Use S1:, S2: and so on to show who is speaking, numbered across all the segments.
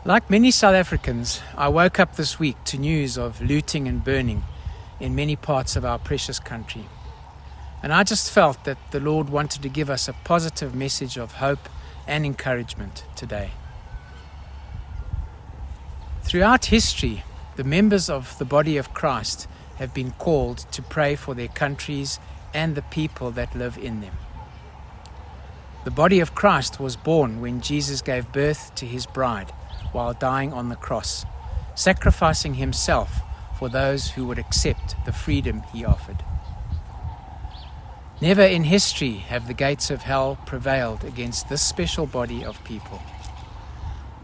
S1: Like many South Africans, I woke up this week to news of looting and burning in many parts of our precious country. And I just felt that the Lord wanted to give us a positive message of hope and encouragement today. Throughout history, the members of the body of Christ have been called to pray for their countries and the people that live in them. The body of Christ was born when Jesus gave birth to his bride while dying on the cross, sacrificing himself for those who would accept the freedom he offered. Never in history have the gates of hell prevailed against this special body of people.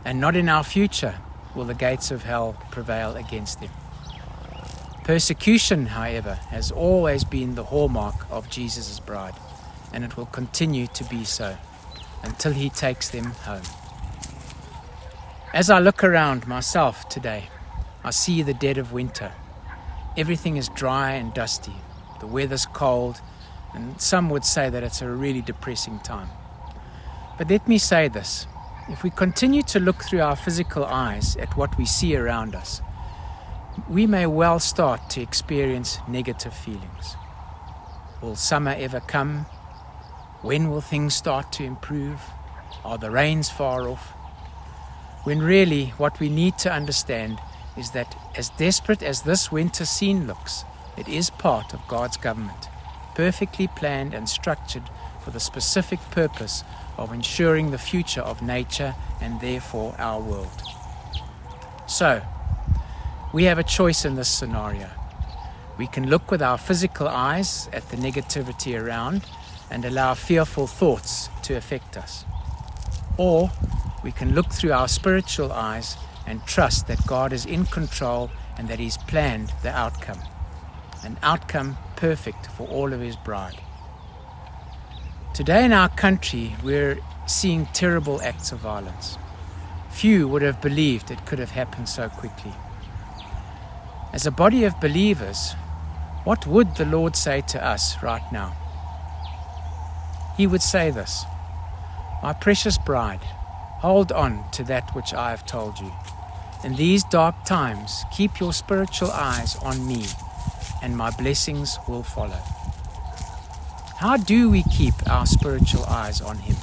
S1: And not in our future will the gates of hell prevail against them. Persecution, however, has always been the hallmark of Jesus' bride, and it will continue to be so until he takes them home. As I look around myself today, I see the dead of winter. Everything is dry and dusty. The weather's cold, and some would say that it's a really depressing time. But let me say this. If we continue to look through our physical eyes at what we see around us, we may well start to experience negative feelings. Will summer ever come? When will things start to improve? Are the rains far off? When really what we need to understand is that as desperate as this winter scene looks, it is part of God's government, perfectly planned and structured for the specific purpose of ensuring the future of nature and therefore our world. So, we have a choice in this scenario. We can look with our physical eyes at the negativity around and allow fearful thoughts to affect us. Or we can look through our spiritual eyes and trust that God is in control and that he's planned the outcome, an outcome perfect for all of his bride. Today in our country, we're seeing terrible acts of violence. Few would have believed it could have happened so quickly. As a body of believers, what would the Lord say to us right now? He would say this: "My precious bride, hold on to that which I have told you. In these dark times, keep your spiritual eyes on me, and my blessings will follow." How do we keep our spiritual eyes on him?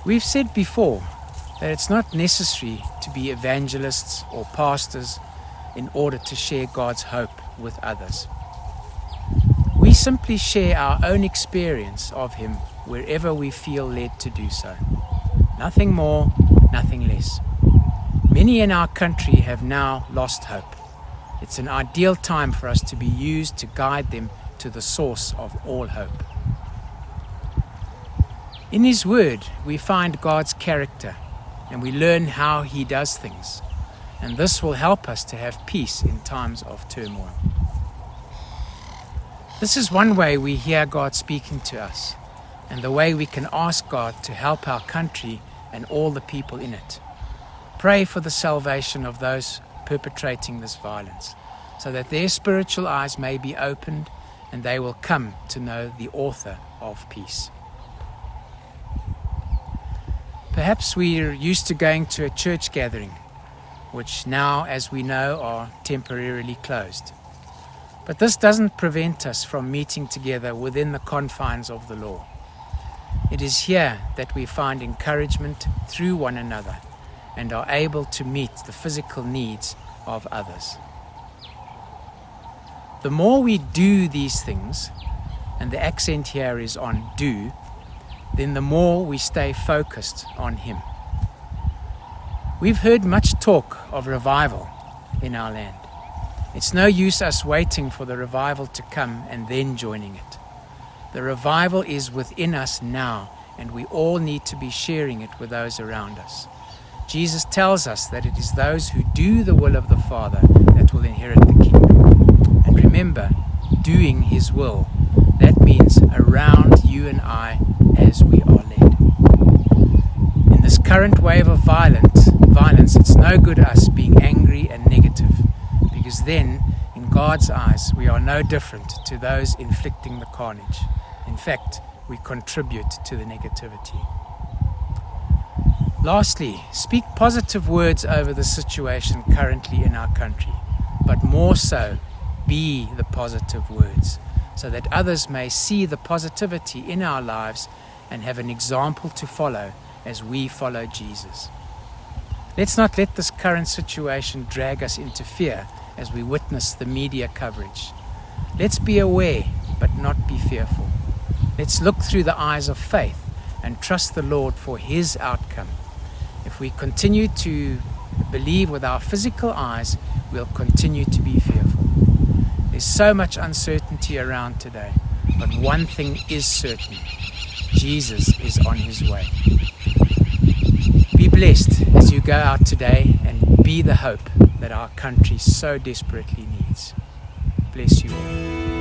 S1: We've said before that it's not necessary to be evangelists or pastors in order to share God's hope with others. We simply share our own experience of him wherever we feel led to do so. Nothing more, nothing less. Many in our country have now lost hope. It's an ideal time for us to be used to guide them to the source of all hope. In his word, we find God's character and we learn how he does things. And this will help us to have peace in times of turmoil. This is one way we hear God speaking to us, and the way we can ask God to help our country and all the people in it. Pray for the salvation of those perpetrating this violence, so that their spiritual eyes may be opened and they will come to know the author of peace. Perhaps we're used to going to a church gathering, which now, as we know, are temporarily closed. But this doesn't prevent us from meeting together within the confines of the law. It is here that we find encouragement through one another and are able to meet the physical needs of others. The more we do these things, and the accent here is on do, then the more we stay focused on him. We've heard much talk of revival in our land. It's no use us waiting for the revival to come and then joining it. The revival is within us now, and we all need to be sharing it with those around us. Jesus tells us that it is those who do the will of the Father that will inherit the kingdom. And remember, doing his will, that means around you and I as we are led. In this current wave of violence, it's no good us being angry and negative, because then, in God's eyes, we are no different to those inflicting the carnage. In fact, we contribute to the negativity. Lastly, speak positive words over the situation currently in our country, but more so, be the positive words, so that others may see the positivity in our lives and have an example to follow as we follow Jesus. Let's not let this current situation drag us into fear as we witness the media coverage. Let's be aware, but not be fearful. Let's look through the eyes of faith and trust the Lord for His outcome. If we continue to believe with our physical eyes, we'll continue to be fearful. There's so much uncertainty around today, but one thing is certain: Jesus is on His way. Be blessed as you go out today and be the hope that our country so desperately needs. Bless you all.